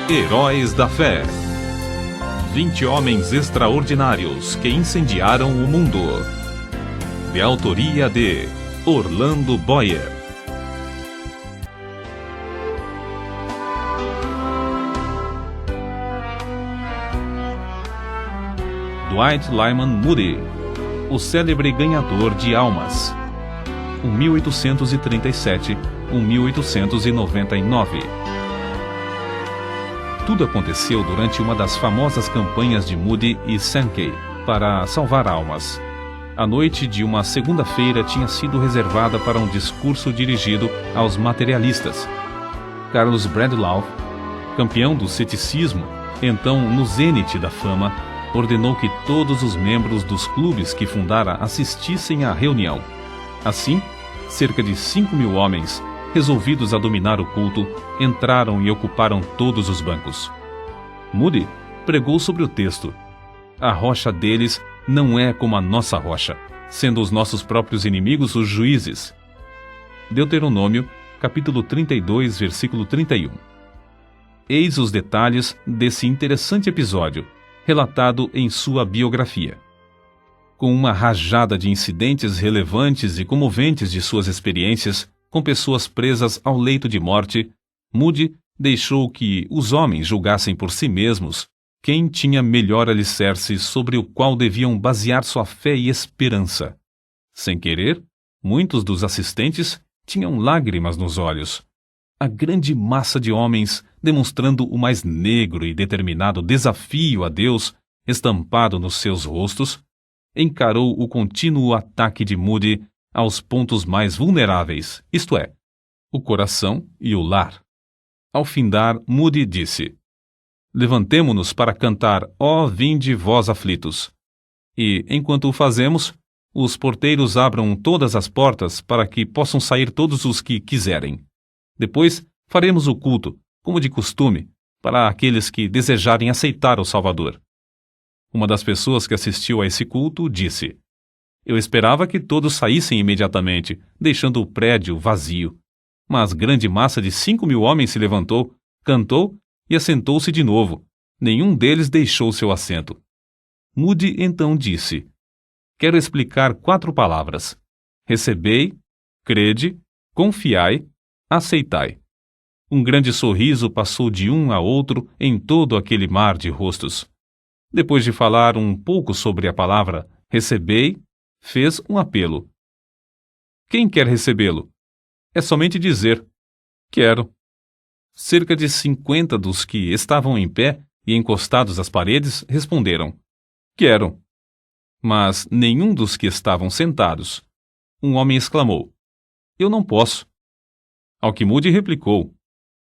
Heróis da Fé. 20 homens extraordinários que incendiaram o mundo. De autoria de Orlando Boyer. Dwight Lyman Moody, o célebre ganhador de almas. 1837-1899. Tudo aconteceu durante uma das famosas campanhas de Moody e Sankey para salvar almas. A noite de uma segunda-feira tinha sido reservada para um discurso dirigido aos materialistas. Carlos Bradlaugh, campeão do ceticismo, então no zênite da fama, ordenou que todos os membros dos clubes que fundara assistissem à reunião. Assim, cerca de 5.000 homens, resolvidos a dominar o culto, entraram e ocuparam todos os bancos. Moody pregou sobre o texto: a rocha deles não é como a nossa rocha, sendo os nossos próprios inimigos os juízes. Deuteronômio, capítulo 32, versículo 31. Eis os detalhes desse interessante episódio, relatado em sua biografia. Com uma rajada de incidentes relevantes e comoventes de suas experiências com pessoas presas ao leito de morte, Moody deixou que os homens julgassem por si mesmos quem tinha melhor alicerce sobre o qual deviam basear sua fé e esperança. Sem querer, muitos dos assistentes tinham lágrimas nos olhos. A grande massa de homens, demonstrando o mais negro e determinado desafio a Deus estampado nos seus rostos, encarou o contínuo ataque de Moody aos pontos mais vulneráveis, isto é, o coração e o lar. Ao findar, Moody disse: levantemo-nos para cantar, ó vinde vós aflitos. E, enquanto o fazemos, os porteiros abram todas as portas para que possam sair todos os que quiserem. Depois, faremos o culto, como de costume, para aqueles que desejarem aceitar o Salvador. Uma das pessoas que assistiu a esse culto disse: eu esperava que todos saíssem imediatamente, deixando o prédio vazio. Mas grande massa de 5.000 homens se levantou, cantou e assentou-se de novo. Nenhum deles deixou seu assento. Moody então disse: quero explicar 4 palavras: recebei, crede, confiai, aceitai. Um grande sorriso passou de um a outro em todo aquele mar de rostos. Depois de falar um pouco sobre a palavra recebei, fez um apelo. Quem quer recebê-lo? É somente dizer: quero. Cerca de 50 dos que estavam em pé e encostados às paredes responderam: quero. Mas nenhum dos que estavam sentados. Um homem exclamou: eu não posso. Ao que Moody replicou: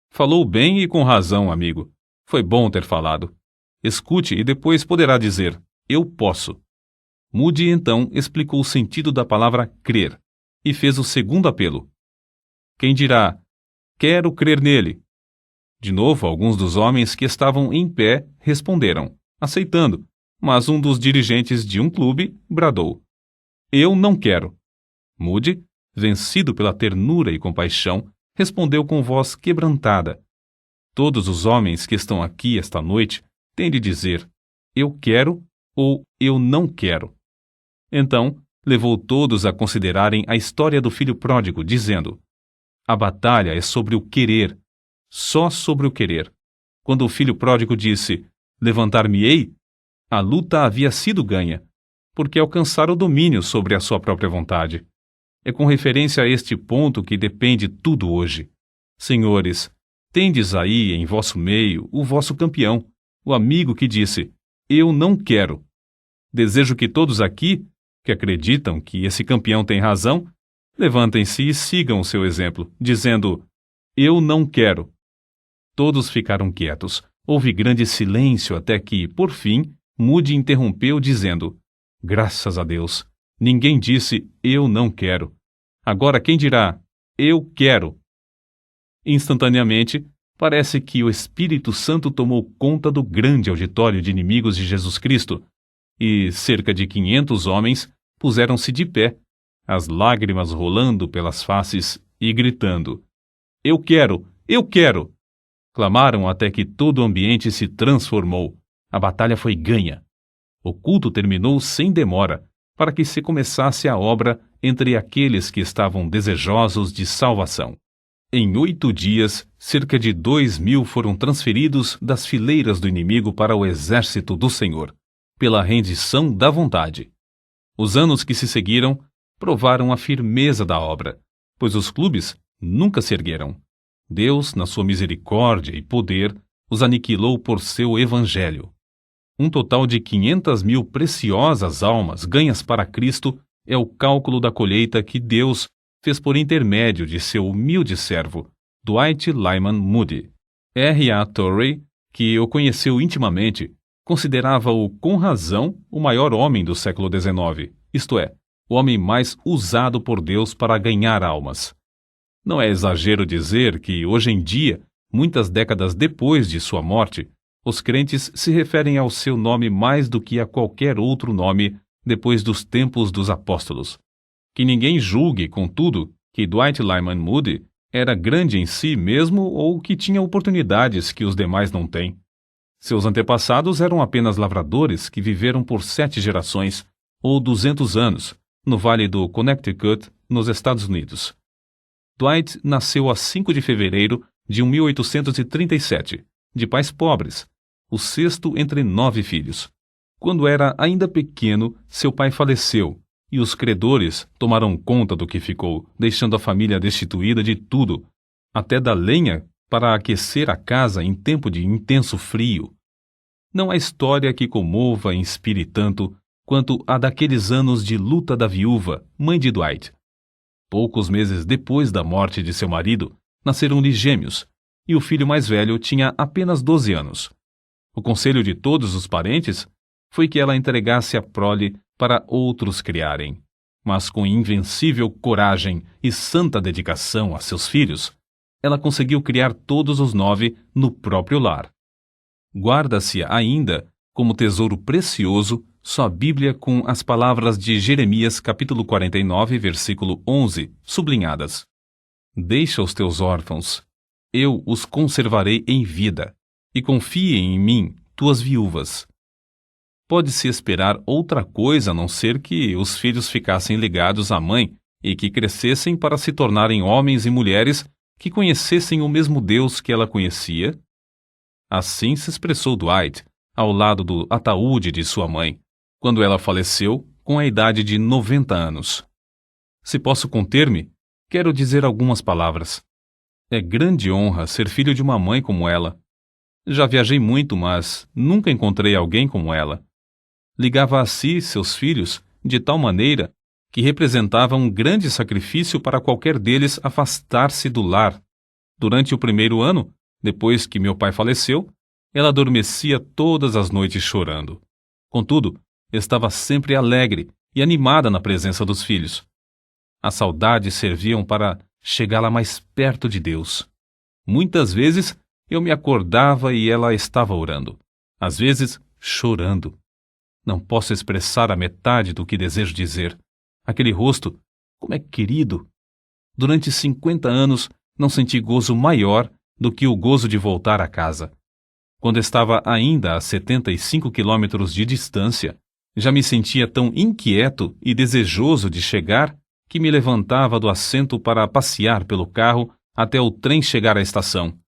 falou bem e com razão, amigo. Foi bom ter falado. Escute e depois poderá dizer: eu posso. Moody então explicou o sentido da palavra crer e fez o segundo apelo. Quem dirá: quero crer nele? De novo, alguns dos homens que estavam em pé responderam, aceitando, mas um dos dirigentes de um clube bradou: eu não quero. Moody, vencido pela ternura e compaixão, respondeu com voz quebrantada: todos os homens que estão aqui esta noite têm de dizer: eu quero ou eu não quero. Então, levou todos a considerarem a história do filho pródigo, dizendo: a batalha é sobre o querer, só sobre o querer. Quando o filho pródigo disse: levantar-me-ei, a luta havia sido ganha, porque alcançara o domínio sobre a sua própria vontade. É com referência a este ponto que depende tudo hoje. Senhores, tendes aí em vosso meio o vosso campeão, o amigo que disse: eu não quero. Desejo que todos aqui, que acreditam que esse campeão tem razão, levantem-se e sigam o seu exemplo, dizendo: eu não quero. Todos ficaram quietos. Houve grande silêncio até que, por fim, Moody interrompeu dizendo: graças a Deus, ninguém disse eu não quero. Agora quem dirá eu quero? Instantaneamente, parece que o Espírito Santo tomou conta do grande auditório de inimigos de Jesus Cristo, e cerca de 500 homens puseram-se de pé, as lágrimas rolando pelas faces e gritando: eu quero, eu quero! Clamaram até que todo o ambiente se transformou. A batalha foi ganha. O culto terminou sem demora, para que se começasse a obra entre aqueles que estavam desejosos de salvação. Em 8 dias, cerca de 2.000 foram transferidos das fileiras do inimigo para o exército do Senhor, pela rendição da vontade. Os anos que se seguiram provaram a firmeza da obra, pois os clubes nunca se ergueram. Deus, na sua misericórdia e poder, os aniquilou por seu evangelho. Um total de 500.000 preciosas almas ganhas para Cristo é o cálculo da colheita que Deus fez por intermédio de seu humilde servo, Dwight Lyman Moody. R.A. Torrey, que o conheceu intimamente, considerava-o com razão o maior homem do século XIX, isto é, o homem mais usado por Deus para ganhar almas. Não é exagero dizer que, hoje em dia, muitas décadas depois de sua morte, os crentes se referem ao seu nome mais do que a qualquer outro nome depois dos tempos dos apóstolos. Que ninguém julgue, contudo, que Dwight Lyman Moody era grande em si mesmo ou que tinha oportunidades que os demais não têm. Seus antepassados eram apenas lavradores que viveram por 7 gerações, ou 200 anos, no Vale do Connecticut, nos Estados Unidos. Dwight nasceu a 5 de fevereiro de 1837, de pais pobres, o 6º entre 9 filhos. Quando era ainda pequeno, seu pai faleceu, e os credores tomaram conta do que ficou, deixando a família destituída de tudo, até da lenha para aquecer a casa em tempo de intenso frio. Não há história que comova e inspire tanto quanto a daqueles anos de luta da viúva, mãe de Dwight. Poucos meses depois da morte de seu marido, nasceram-lhe gêmeos, e o filho mais velho tinha apenas 12 anos. O conselho de todos os parentes foi que ela entregasse a prole para outros criarem. Mas com invencível coragem e santa dedicação a seus filhos, ela conseguiu criar todos os 9 no próprio lar. Guarda-se ainda, como tesouro precioso, sua Bíblia com as palavras de Jeremias capítulo 49, versículo 11, sublinhadas. Deixa os teus órfãos, eu os conservarei em vida, e confiem em mim, tuas viúvas. Pode-se esperar outra coisa a não ser que os filhos ficassem ligados à mãe e que crescessem para se tornarem homens e mulheres que conhecessem o mesmo Deus que ela conhecia? Assim se expressou Dwight, ao lado do ataúde de sua mãe, quando ela faleceu com a idade de 90 anos. Se posso conter-me, quero dizer algumas palavras. É grande honra ser filho de uma mãe como ela. Já viajei muito, mas nunca encontrei alguém como ela. Ligava a si seus filhos de tal maneira que representava um grande sacrifício para qualquer deles afastar-se do lar. Durante o primeiro ano, depois que meu pai faleceu, ela adormecia todas as noites chorando. Contudo, estava sempre alegre e animada na presença dos filhos. As saudades serviam para chegá-la mais perto de Deus. Muitas vezes eu me acordava e ela estava orando, às vezes chorando. Não posso expressar a metade do que desejo dizer. Aquele rosto, como é querido! Durante 50 anos não senti gozo maior do que o gozo de voltar a casa. Quando estava ainda a 75 quilômetros de distância, já me sentia tão inquieto e desejoso de chegar que me levantava do assento para passear pelo carro até o trem chegar à estação.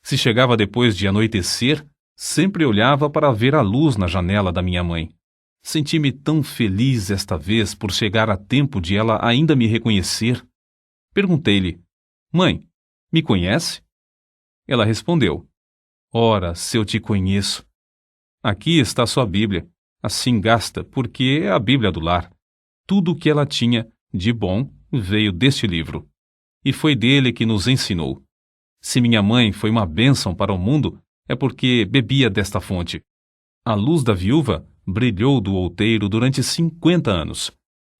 Se chegava depois de anoitecer, sempre olhava para ver a luz na janela da minha mãe. Senti-me tão feliz esta vez por chegar a tempo de ela ainda me reconhecer. Perguntei-lhe: Mãe, me conhece? Ela respondeu: Ora, se eu te conheço. Aqui está sua Bíblia. Assim gasta, porque é a Bíblia do lar. Tudo o que ela tinha de bom veio deste livro. E foi dele que nos ensinou. Se minha mãe foi uma bênção para o mundo, é porque bebia desta fonte. A luz da viúva brilhou do outeiro durante 50 anos.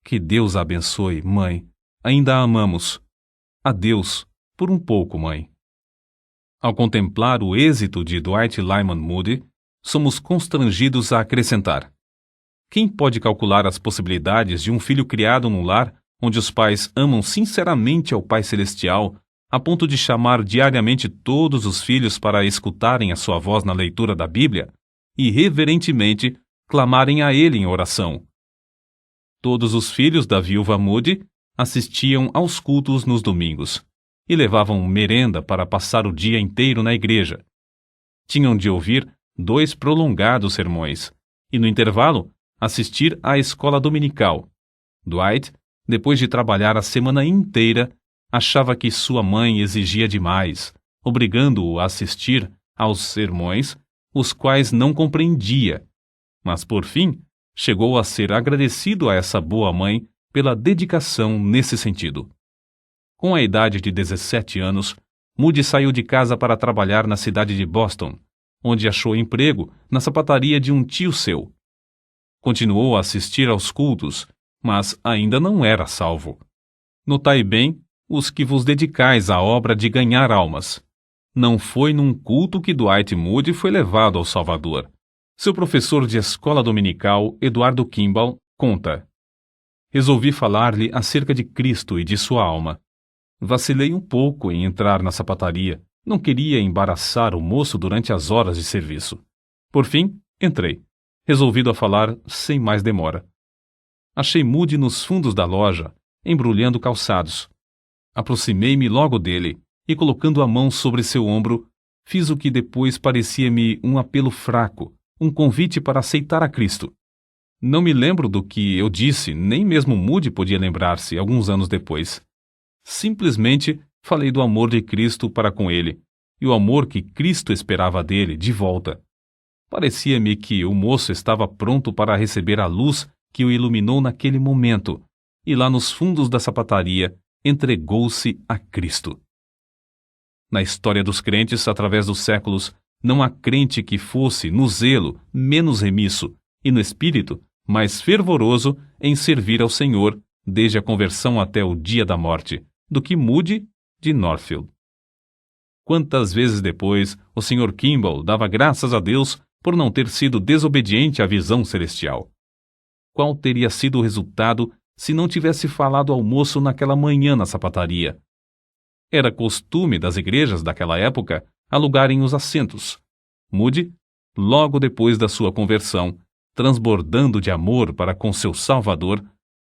Que Deus a abençoe, mãe. Ainda a amamos. Adeus, por um pouco, mãe. Ao contemplar o êxito de Dwight Lyman Moody, somos constrangidos a acrescentar: quem pode calcular as possibilidades de um filho criado num lar onde os pais amam sinceramente ao Pai Celestial, a ponto de chamar diariamente todos os filhos para escutarem a sua voz na leitura da Bíblia e reverentemente clamarem a ele em oração. Todos os filhos da viúva Moody assistiam aos cultos nos domingos e levavam merenda para passar o dia inteiro na igreja. Tinham de ouvir 2 prolongados sermões e, no intervalo, assistir à escola dominical. Dwight, depois de trabalhar a semana inteira, achava que sua mãe exigia demais, obrigando-o a assistir aos sermões, os quais não compreendia. Mas, por fim, chegou a ser agradecido a essa boa mãe pela dedicação nesse sentido. Com a idade de 17 anos, Moody saiu de casa para trabalhar na cidade de Boston, onde achou emprego na sapataria de um tio seu. Continuou a assistir aos cultos, mas ainda não era salvo. Notai bem os que vos dedicais à obra de ganhar almas. Não foi num culto que Dwight Moody foi levado ao Salvador. Seu professor de escola dominical, Eduardo Kimball, conta: resolvi falar-lhe acerca de Cristo e de sua alma. Vacilei um pouco em entrar na sapataria. Não queria embaraçar o moço durante as horas de serviço. Por fim, entrei, resolvido a falar sem mais demora. Achei Moody nos fundos da loja, embrulhando calçados. Aproximei-me logo dele e, colocando a mão sobre seu ombro, fiz o que depois parecia-me um apelo fraco, um convite para aceitar a Cristo. Não me lembro do que eu disse, nem mesmo Moody podia lembrar-se alguns anos depois. Simplesmente falei do amor de Cristo para com ele, e o amor que Cristo esperava dele de volta. Parecia-me que o moço estava pronto para receber a luz que o iluminou naquele momento, e lá nos fundos da sapataria entregou-se a Cristo. Na história dos crentes, através dos séculos, não há crente que fosse, no zelo, menos remisso, e no espírito, mais fervoroso em servir ao Senhor, desde a conversão até o dia da morte, do que Moody de Northfield. Quantas vezes depois o Sr. Kimball dava graças a Deus por não ter sido desobediente à visão celestial. Qual teria sido o resultado se não tivesse falado ao moço naquela manhã na sapataria? Era costume das igrejas daquela época alugarem os assentos. Moody, logo depois da sua conversão, transbordando de amor para com seu Salvador,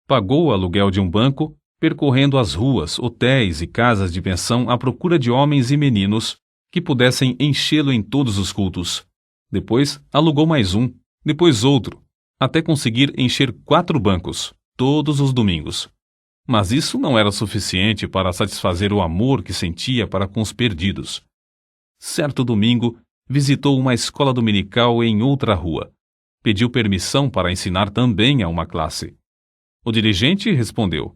pagou o aluguel de um banco, percorrendo as ruas, hotéis e casas de pensão à procura de homens e meninos que pudessem enchê-lo em todos os cultos. Depois alugou mais um, depois outro, até conseguir encher 4 bancos, todos os domingos. Mas isso não era suficiente para satisfazer o amor que sentia para com os perdidos. Certo domingo, visitou uma escola dominical em outra rua. Pediu permissão para ensinar também a uma classe. O dirigente respondeu: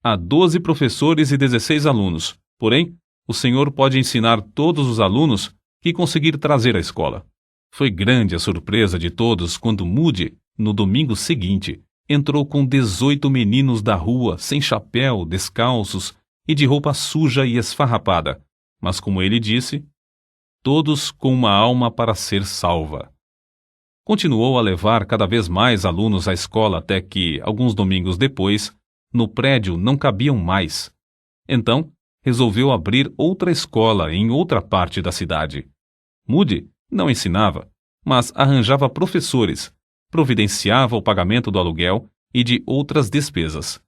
há 12 professores e 16 alunos, porém, o senhor pode ensinar todos os alunos que conseguir trazer à escola. Foi grande a surpresa de todos quando Moody, no domingo seguinte, entrou com 18 meninos da rua, sem chapéu, descalços e de roupa suja e esfarrapada, mas, como ele disse, todos com uma alma para ser salva. Continuou a levar cada vez mais alunos à escola até que, alguns domingos depois, no prédio não cabiam mais. Então, resolveu abrir outra escola em outra parte da cidade. Moody não ensinava, mas arranjava professores, providenciava o pagamento do aluguel e de outras despesas.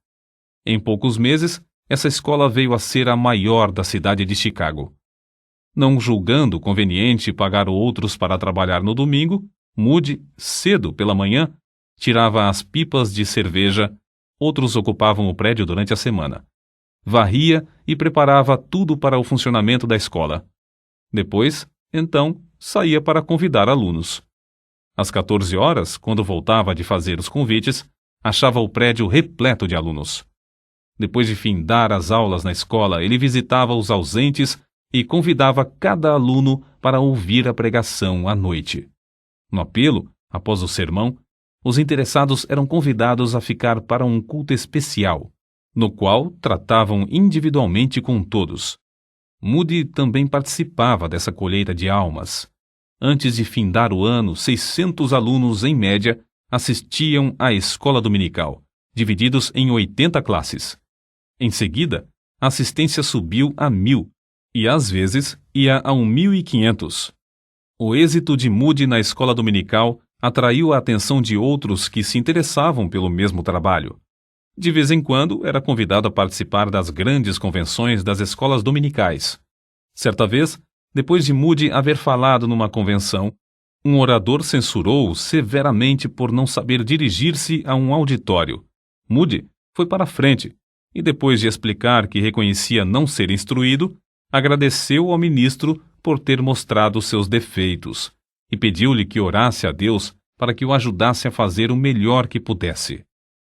Em poucos meses, essa escola veio a ser a maior da cidade de Chicago. Não julgando conveniente pagar outros para trabalhar no domingo, Moody, cedo pela manhã, tirava as pipas de cerveja, outros ocupavam o prédio durante a semana. Varria e preparava tudo para o funcionamento da escola. Depois, então, saía para convidar alunos. Às 14 horas, quando voltava de fazer os convites, achava o prédio repleto de alunos. Depois de findar as aulas na escola, ele visitava os ausentes e convidava cada aluno para ouvir a pregação à noite. No apelo, após o sermão, os interessados eram convidados a ficar para um culto especial, no qual tratavam individualmente com todos. Moody também participava dessa colheita de almas. Antes de findar o ano, 600 alunos, em média, assistiam à escola dominical, divididos em 80 classes. Em seguida, a assistência subiu a 1.000 e, às vezes, ia a 1.500. O êxito de Moody na escola dominical atraiu a atenção de outros que se interessavam pelo mesmo trabalho. De vez em quando, era convidado a participar das grandes convenções das escolas dominicais. Certa vez, depois de Moody haver falado numa convenção, um orador censurou-o severamente por não saber dirigir-se a um auditório. Moody foi para a frente e, depois de explicar que reconhecia não ser instruído, agradeceu ao ministro por ter mostrado seus defeitos e pediu-lhe que orasse a Deus para que o ajudasse a fazer o melhor que pudesse.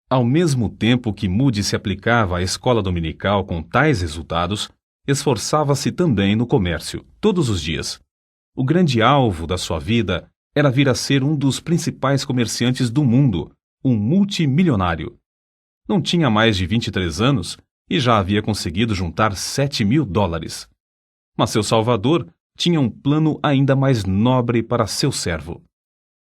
Ao mesmo tempo que Moody se aplicava à escola dominical com tais resultados, esforçava-se também no comércio, todos os dias. O grande alvo da sua vida era vir a ser um dos principais comerciantes do mundo, um multimilionário. Não tinha mais de 23 anos e já havia conseguido juntar $7.000. Mas seu Salvador tinha um plano ainda mais nobre para seu servo.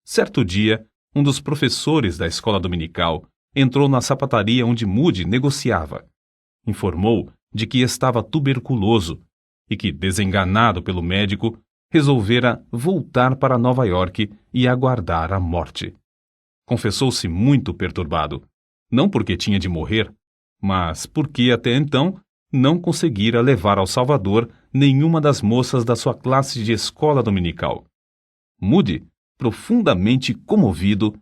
Certo dia, um dos professores da escola dominical entrou na sapataria onde Moody negociava. Informou de que estava tuberculoso e que, desenganado pelo médico, resolvera voltar para Nova York e aguardar a morte. Confessou-se muito perturbado, não porque tinha de morrer, mas porque até então não conseguira levar ao Salvador nenhuma das moças da sua classe de escola dominical. Moody, profundamente comovido,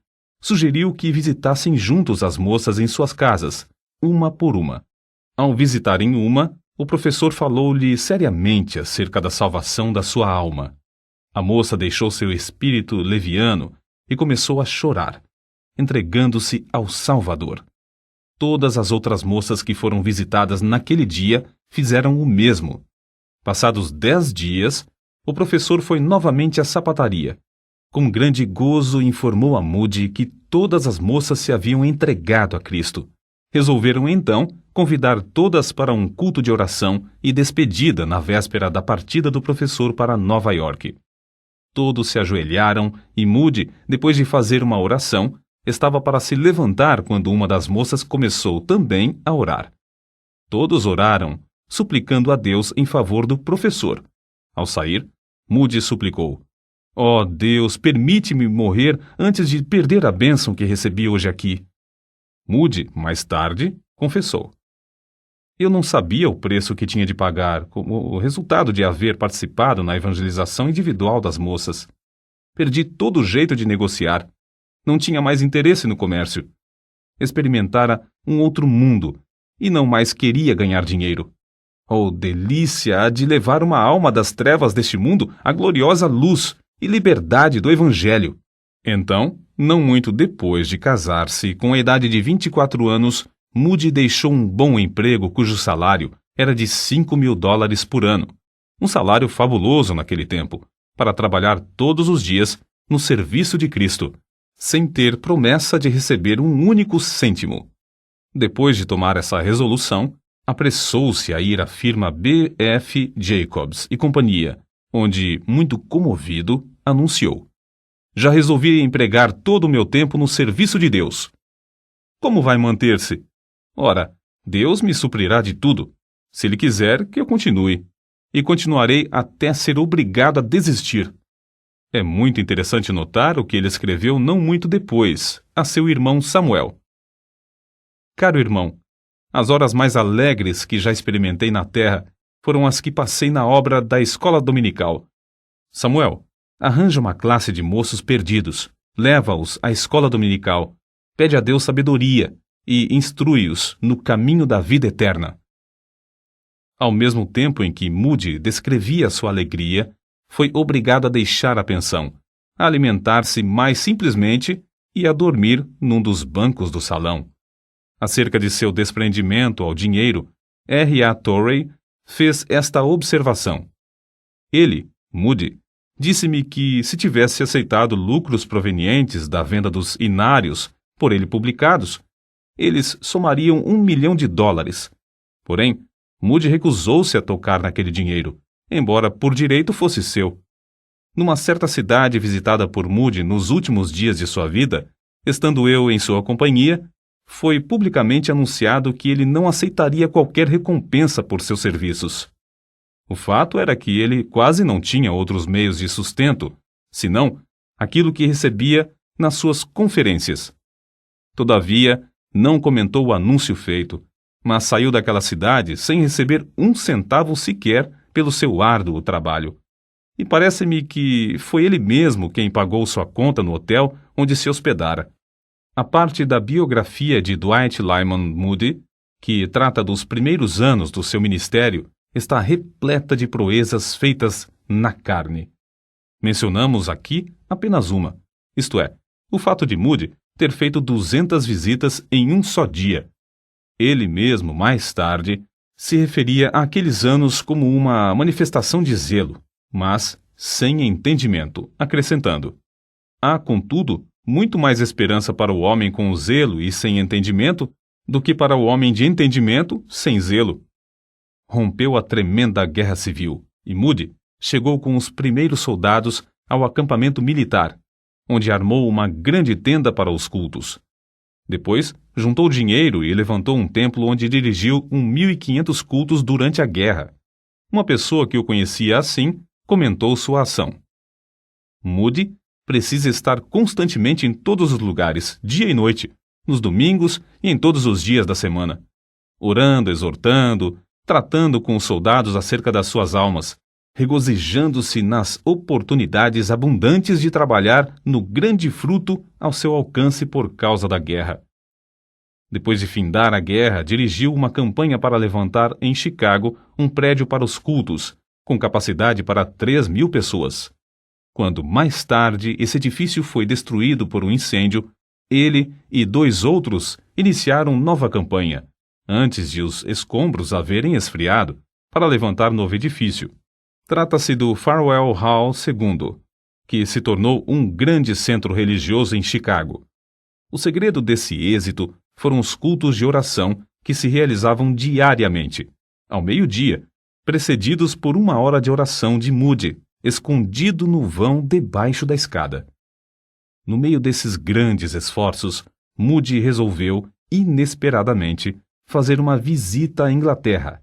sugeriu que visitassem juntos as moças em suas casas, uma por uma. Ao visitarem uma, o professor falou-lhe seriamente acerca da salvação da sua alma. A moça deixou seu espírito leviano e começou a chorar, entregando-se ao Salvador. Todas as outras moças que foram visitadas naquele dia fizeram o mesmo. Passados 10 dias, o professor foi novamente à sapataria. Com grande gozo informou a Moody que todas as moças se haviam entregado a Cristo. Resolveram então convidar todas para um culto de oração e despedida na véspera da partida do professor para Nova York. Todos se ajoelharam e Moody, depois de fazer uma oração, estava para se levantar quando uma das moças começou também a orar. Todos oraram, suplicando a Deus em favor do professor. Ao sair, Moody suplicou: "Ó Deus, permite-me morrer antes de perder a bênção que recebi hoje aqui." Moody, mais tarde, confessou: "Eu não sabia o preço que tinha de pagar como o resultado de haver participado na evangelização individual das moças. Perdi todo o jeito de negociar. Não tinha mais interesse no comércio. Experimentara um outro mundo e não mais queria ganhar dinheiro. Oh, delícia há de levar uma alma das trevas deste mundo à gloriosa luz e liberdade do Evangelho." Então, não muito depois de casar-se, com a idade de 24 anos, Moody deixou um bom emprego cujo salário era de $5.000 por ano, um salário fabuloso naquele tempo, para trabalhar todos os dias no serviço de Cristo, sem ter promessa de receber um único cêntimo. Depois de tomar essa resolução, apressou-se a ir à firma B.F. Jacobs e Companhia, onde, muito comovido, anunciou: "Já resolvi empregar todo o meu tempo no serviço de Deus." "Como vai manter-se?" "Ora, Deus me suprirá de tudo, se Ele quiser que eu continue, e continuarei até ser obrigado a desistir." É muito interessante notar o que ele escreveu não muito depois, a seu irmão Samuel. "Caro irmão, as horas mais alegres que já experimentei na terra foram as que passei na obra da escola dominical. Samuel, arranja uma classe de moços perdidos, leva-os à escola dominical, pede a Deus sabedoria e instrui-os no caminho da vida eterna." Ao mesmo tempo em que Moody descrevia sua alegria, foi obrigado a deixar a pensão, a alimentar-se mais simplesmente e a dormir num dos bancos do salão. Acerca de seu desprendimento ao dinheiro, R.A. Torrey fez esta observação: "Ele, Moody, disse-me que, se tivesse aceitado lucros provenientes da venda dos inários por ele publicados, eles somariam $1 milhão. Porém, Moody recusou-se a tocar naquele dinheiro, embora por direito fosse seu. Numa certa cidade visitada por Moody nos últimos dias de sua vida, estando eu em sua companhia, foi publicamente anunciado que ele não aceitaria qualquer recompensa por seus serviços. O fato era que ele quase não tinha outros meios de sustento, senão aquilo que recebia nas suas conferências. Todavia, não comentou o anúncio feito, mas saiu daquela cidade sem receber um centavo sequer pelo seu árduo trabalho. E parece-me que foi ele mesmo quem pagou sua conta no hotel onde se hospedara. A parte da biografia de Dwight Lyman Moody, que trata dos primeiros anos do seu ministério, está repleta de proezas feitas na carne. Mencionamos aqui apenas uma, isto é, o fato de Moody ter feito 200 visitas em um só dia. Ele mesmo, mais tarde, se referia àqueles anos como uma manifestação de zelo, mas sem entendimento, acrescentando: há, contudo, muito mais esperança para o homem com zelo e sem entendimento do que para o homem de entendimento sem zelo. Rompeu a tremenda guerra civil e Moody chegou com os primeiros soldados ao acampamento militar, onde armou uma grande tenda para os cultos. Depois, juntou dinheiro e levantou um templo onde dirigiu 1.500 cultos durante a guerra. Uma pessoa que o conhecia assim comentou sua ação. Moody precisa estar constantemente em todos os lugares, dia e noite, nos domingos e em todos os dias da semana, orando, exortando, tratando com os soldados acerca das suas almas, regozijando-se nas oportunidades abundantes de trabalhar no grande fruto ao seu alcance por causa da guerra. Depois de findar a guerra, dirigiu uma campanha para levantar em Chicago um prédio para os cultos, com capacidade para 3.000 pessoas. Quando, mais tarde, esse edifício foi destruído por um incêndio, ele e 2 outros iniciaram nova campanha, antes de os escombros haverem esfriado, para levantar novo edifício. Trata-se do Farwell Hall II, que se tornou um grande centro religioso em Chicago. O segredo desse êxito foram os cultos de oração que se realizavam diariamente, ao meio-dia, precedidos por 1 hora de oração de Moody, escondido no vão debaixo da escada. No meio desses grandes esforços, Moody resolveu, inesperadamente, fazer uma visita à Inglaterra.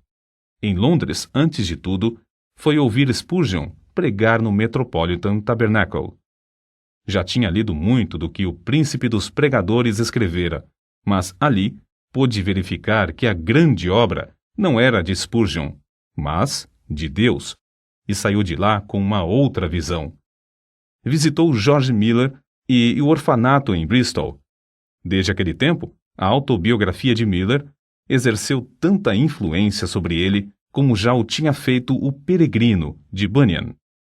Em Londres, antes de tudo, foi ouvir Spurgeon pregar no Metropolitan Tabernacle. Já tinha lido muito do que o príncipe dos pregadores escrevera, mas ali pôde verificar que a grande obra não era de Spurgeon, mas de Deus, e saiu de lá com uma outra visão. Visitou George Miller e o orfanato em Bristol. Desde aquele tempo, a autobiografia de Miller exerceu tanta influência sobre ele como já o tinha feito O Peregrino, de Bunyan.